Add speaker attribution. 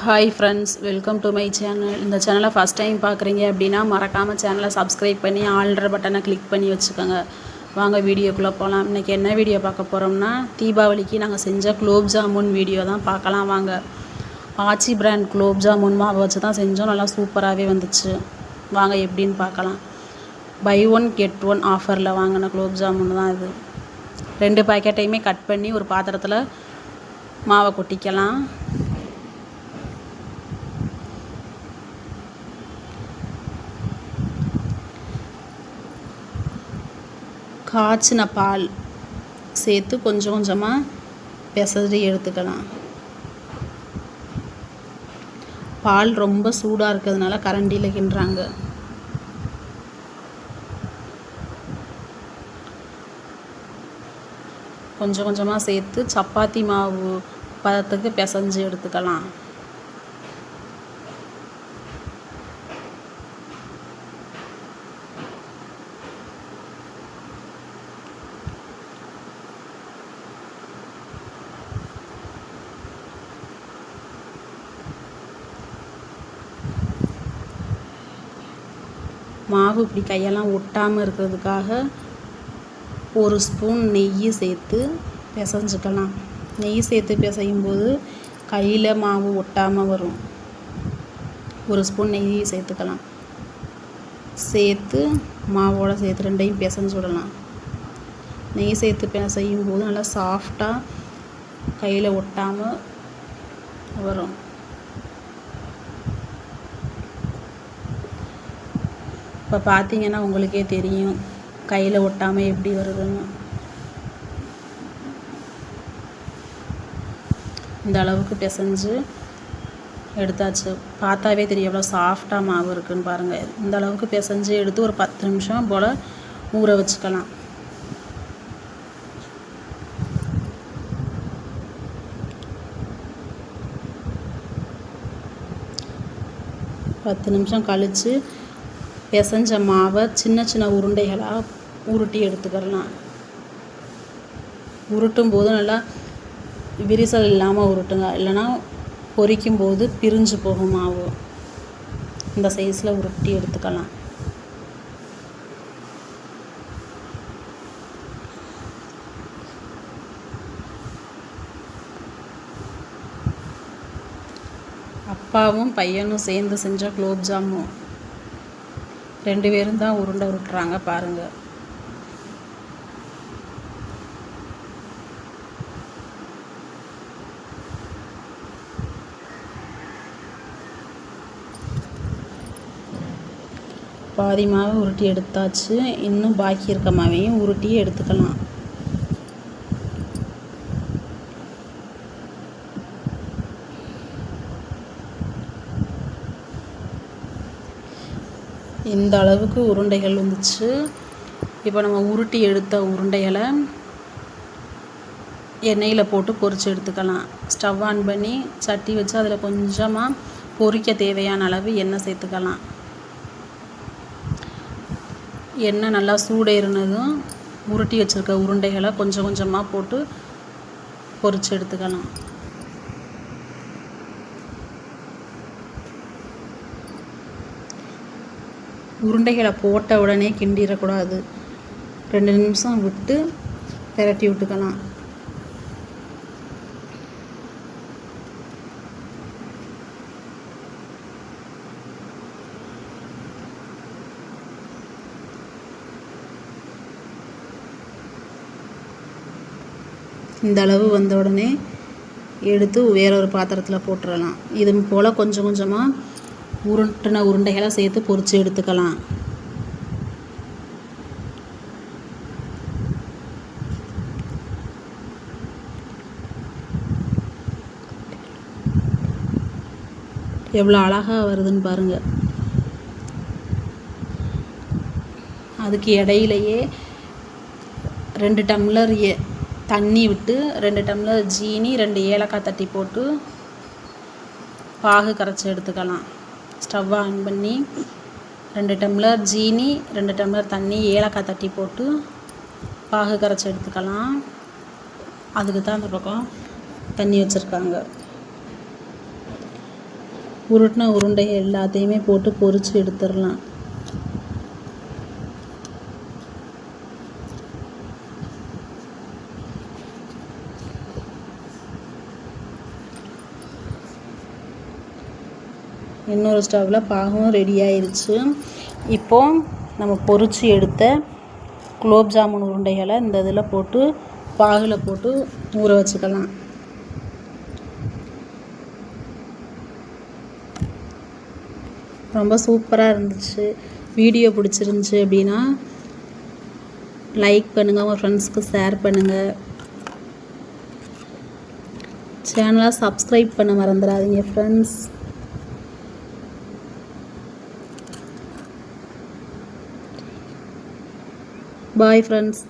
Speaker 1: Hi friends, welcome to my channel. இந்த சேனலை first time பார்க்குறீங்க அப்படின்னா மறக்காமல் சேனலை சப்ஸ்கிரைப் பண்ணி ஆல்ற பட்டனை கிளிக் பண்ணி வச்சுக்கோங்க. வாங்க வீடியோக்குள்ளே போகலாம். இன்றைக்கி என்ன வீடியோ பார்க்க போகிறோம்னா, தீபாவளிக்கு நாங்கள் செஞ்ச குலோப் ஜாமுன் வீடியோ தான் பார்க்கலாம் வாங்க. ஆச்சி பிராண்ட் குலோப் ஜாமுன் மாவை வச்சு தான் செஞ்சோம். நல்லா சூப்பராகவே வந்துச்சு. வாங்க எப்படின்னு பார்க்கலாம். பை ஒன் கெட் ஒன் ஆஃபரில் வாங்கின குலோப் ஜாமுன் தான் இது. 2 பாக்கெட்டையுமே கட் பண்ணி ஒரு பாத்திரத்தில் மாவை கொட்டிக்கலாம். காய்ச்சின பால் சேர்த்து கொஞ்சம் கொஞ்சமாக பிசைஞ்சு எடுத்துக்கலாம். பால் ரொம்ப சூடாக இருக்கிறதுனால கரண்டியில் கிண்டுறாங்க. கொஞ்சம் கொஞ்சமாக சேர்த்து சப்பாத்தி மாவு பதத்துக்கு பிசைஞ்சு எடுத்துக்கலாம். மாவு இப்படி கையெல்லாம் ஒட்டாமல் இருக்கிறதுக்காக 1 ஸ்பூன் நெய் சேர்த்து பிசைஞ்சுக்கலாம். நெய் சேர்த்து பிசையும் போது கையில் மாவு ஒட்டாமல் வரும். 1 ஸ்பூன் நெய் சேர்த்துக்கலாம். சேர்த்து மாவோடு சேர்த்து 2ஐயும் பிசைஞ்சு விடலாம். நெய் சேர்த்து பிசையும் போது நல்லா சாஃப்டாக கையில் ஒட்டாமல் வரும். இப்போ பார்த்தீங்கன்னா உங்களுக்கே தெரியும் கையில் ஒட்டாமல் எப்படி வருதுன்னு. இந்த அளவுக்கு பிசைஞ்சு எடுத்தாச்சு. பார்த்தாவே தெரியும் எவ்வளோ சாஃப்டாக மாவு இருக்குதுன்னு பாருங்கள். இந்த அளவுக்கு பிசைஞ்சு எடுத்து ஒரு 10 நிமிஷம் போல் ஊற வச்சுக்கலாம். பத்து நிமிஷம் கழித்து பிசைஞ்ச மாவை சின்ன சின்ன உருண்டைகளாக உருட்டி எடுத்துக்கலாம். உருட்டும் போது நல்லா விரிசல் இல்லாமல் உருட்டுங்க, இல்லைன்னா பொரிக்கும் போது பிரிஞ்சு போகும் மாவு. இந்த சைஸில் உருட்டி எடுத்துக்கலாம். அப்பாவும் பையனும் சேர்ந்து செஞ்ச குலோப் ஜாமுன். 2 பேரும் தான் உருண்டை உருட்டுறாங்க பாருங்கள். பாதி மாவை உருட்டி எடுத்தாச்சு. இன்னும் பாக்கி இருக்க மாவையும் உருட்டி எடுத்துக்கலாம். இந்த அளவுக்கு உருண்டைகள் வந்துச்சு. இப்போ நம்ம உருட்டி எடுத்த உருண்டைகளை எண்ணெயில் போட்டு பொரித்து எடுத்துக்கலாம். ஸ்டவ் ஆன் பண்ணி சட்டி வச்சு அதில் கொஞ்சமாக பொரிக்க தேவையான அளவு எண்ணெய் சேர்த்துக்கலாம். எண்ணெய் நல்லா சூடேறினதும் உருட்டி வச்சுருக்க உருண்டைகளை கொஞ்சம் கொஞ்சமாக போட்டு பொரித்து எடுத்துக்கலாம். உருண்டைகளை போட்ட உடனே கிண்டிடக்கூடாது. 2 நிமிஷம் விட்டு பிரட்டி விட்டுக்கலாம். இந்த அளவு வந்த உடனே எடுத்து வேற ஒரு பாத்திரத்தில் போட்டுடலாம். இது போல் கொஞ்சம் கொஞ்சமாக உருட்டின உருண்டைகளை சேர்த்து பொரித்து எடுத்துக்கலாம். எவ்வளோ அழகாக வருதுன்னு பாருங்கள். அதுக்கு இடையிலையே 2 டம்ளர் தண்ணி விட்டு 2 டம்ளர் ஜீனி 2 ஏலக்காய் தட்டி போட்டு பாகு கரைச்சி எடுத்துக்கலாம். ஸ்டவ் ஆன் பண்ணி 2 டம்ளர் ஜீனி 2 டம்ளர் தண்ணி ஏலக்காய் தட்டி போட்டு பாகு கரைச்சி எடுத்துக்கலாம். அதுக்கு தான் அந்த பக்கம் தண்ணி வச்சுருக்காங்க. உருட்டின உருண்டைகள் எல்லாத்தையுமே போட்டு பொரித்து எடுத்துடலாம். இன்னொரு ஸ்டவ்வில் பாகும் ரெடி ஆயிடுச்சு. இப்போது நம்ம பொரித்து எடுத்த குலோப் ஜாமுன் உருண்டைகளை இந்த இதில் போட்டு பாகில் போட்டு ஊற வச்சுக்கலாம். ரொம்ப சூப்பராக இருந்துச்சு. வீடியோ பிடிச்சிருந்துச்சி அப்படின்னா லைக் பண்ணுங்கள், உங்கள் ஃப்ரெண்ட்ஸ்க்கு ஷேர் பண்ணுங்கள். சேனலை சப்ஸ்கிரைப் பண்ண மறந்துடாதீங்க ஃப்ரெண்ட்ஸ். Bye friends.